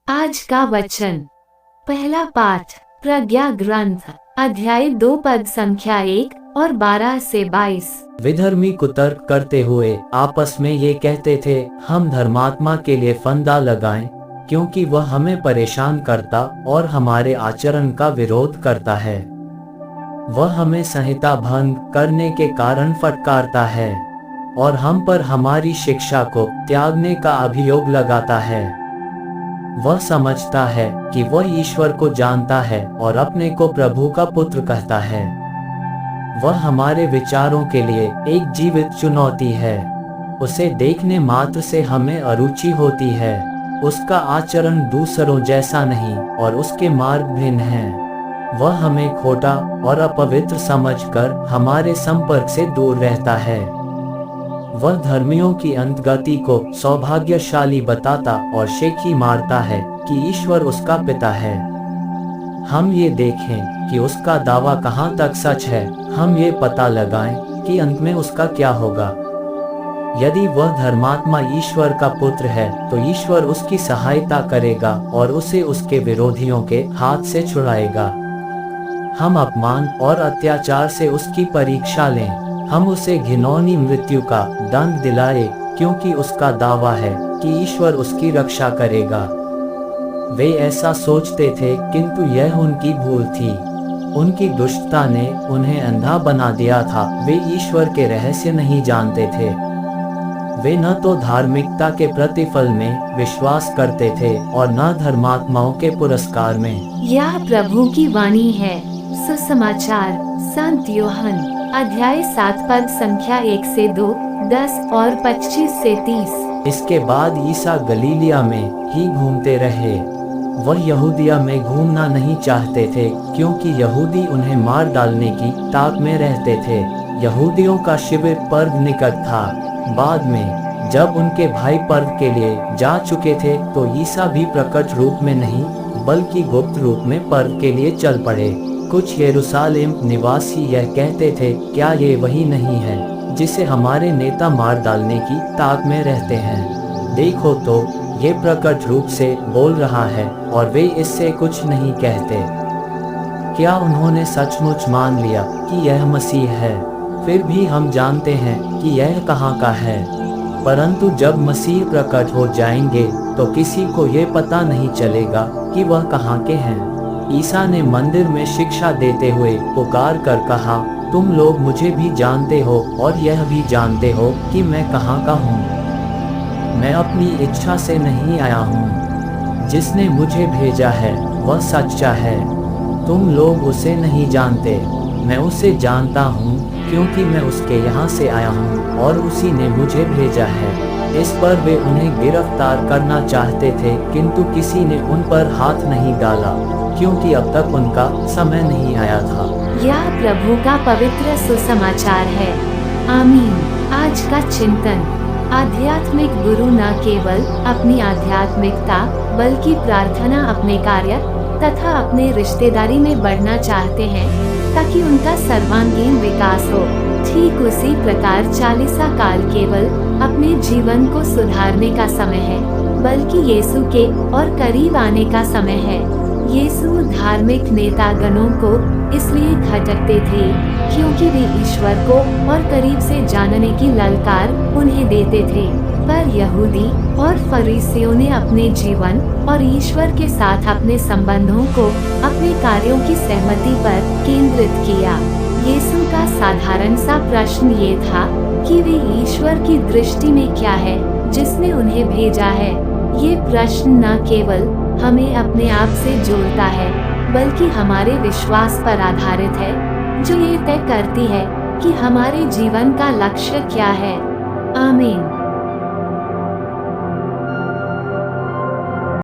आज का वचन, पहला पाठ प्रज्ञा ग्रंथ अध्याय 2 पद संख्या 1 और 12 से 22। विधर्मी कुतर्क करते हुए आपस में ये कहते थे, हम धर्मात्मा के लिए फंदा लगाएं, क्योंकि वह हमें परेशान करता और हमारे आचरण का विरोध करता है। वह हमें संहिता भंग करने के कारण फटकारता है और हम पर हमारी शिक्षा को त्यागने का अभियोग लगाता है। वह समझता है कि वह ईश्वर को जानता है और अपने को प्रभु का पुत्र कहता है। वह हमारे विचारों के लिए एक जीवित चुनौती है। उसे देखने मात्र से हमें अरुचि होती है। उसका आचरण दूसरों जैसा नहीं और उसके मार्ग भिन्न हैं। वह हमें खोटा और अपवित्र समझकर हमारे संपर्क से दूर रहता है। वह धर्मियों की अंतगति को सौभाग्यशाली बताता और शेखी मारता है कि ईश्वर उसका पिता है। हम ये देखें कि उसका दावा कहाँ तक सच है। हम ये पता लगाएं कि अंत में उसका क्या होगा। यदि वह धर्मात्मा ईश्वर का पुत्र है तो ईश्वर उसकी सहायता करेगा और उसे उसके विरोधियों के हाथ से छुड़ाएगा। हम अपमान और अत्याचार से उसकी परीक्षा लें। हम उसे घिनौनी मृत्यु का दंड दिलाए, क्योंकि उसका दावा है कि ईश्वर उसकी रक्षा करेगा। वे ऐसा सोचते थे, किंतु यह उनकी भूल थी। उनकी दुष्टता ने उन्हें अंधा बना दिया था। वे ईश्वर के रहस्य नहीं जानते थे। वे न तो धार्मिकता के प्रतिफल में विश्वास करते थे और न धर्मात्माओं के पुरस्कार में। यह प्रभु की वाणी है। सुसमाचार संत यूहन्ना अध्याय 7 पद संख्या 1 से 2, 10 और 25 से 30। इसके बाद ईसा गलीलिया में ही घूमते रहे। वह यहूदिया में घूमना नहीं चाहते थे, क्योंकि यहूदी उन्हें मार डालने की ताक में रहते थे। यहूदियों का शिविर पर्व निकट था। बाद में जब उनके भाई पर्व के लिए जा चुके थे तो ईसा भी प्रकट रूप में नहीं बल्कि गुप्त रूप में पर्व के लिए चल पड़े। कुछ यरूशलेम निवासी यह कहते थे, क्या ये वही नहीं है जिसे हमारे नेता मार डालने की ताक में रहते हैं? देखो तो ये प्रकट रूप से बोल रहा है और वे इससे कुछ नहीं कहते। क्या उन्होंने सचमुच मान लिया कि यह मसीह है? फिर भी हम जानते हैं कि यह कहाँ का है। परंतु जब मसीह प्रकट हो जाएंगे तो किसी को ये पता नहीं चलेगा कि वह कहाँ के हैं। ईसा ने मंदिर में शिक्षा देते हुए पुकार कर कहा, तुम लोग मुझे भी जानते हो और यह भी जानते हो कि मैं कहाँ का हूँ। मैं अपनी इच्छा से नहीं आया हूँ। जिसने मुझे भेजा है वह सच्चा है। तुम लोग उसे नहीं जानते, मैं उसे जानता हूँ, क्योंकि मैं उसके यहाँ से आया हूँ और उसी ने मुझे भेजा है। इस पर वे उन्हें गिरफ्तार करना चाहते थे, किंतु किसी ने उन पर हाथ नहीं डाला, क्योंकि अब तक उनका समय नहीं आया था। यह प्रभु का पवित्र सुसमाचार है। आमीन। आज का चिंतन, आध्यात्मिक गुरु न केवल अपनी आध्यात्मिकता बल्कि प्रार्थना, अपने कार्य तथा अपने रिश्तेदारी में बढ़ना चाहते हैं ताकि उनका सर्वांगीण विकास हो। ठीक उसी प्रकार चालीसा काल केवल अपने जीवन को सुधारने का समय है, बल्कि यीशु के और करीब आने का समय है। यीशु धार्मिक नेतागणों को इसलिए खटकते थे क्योंकि वे ईश्वर को और करीब से जानने की ललकार उन्हें देते थे। पर यहूदी और फरीसियों ने अपने जीवन और ईश्वर के साथ अपने संबंधों को अपने कार्यों की सहमति पर केंद्रित किया। यीशु का साधारण सा प्रश्न ये था कि वे ईश्वर की दृष्टि में क्या है जिसने उन्हें भेजा है। ये प्रश्न न केवल हमें अपने आप से जोड़ता है, बल्कि हमारे विश्वास पर आधारित है, जो ये तय करती है कि हमारे जीवन का लक्ष्य क्या है। आमीन।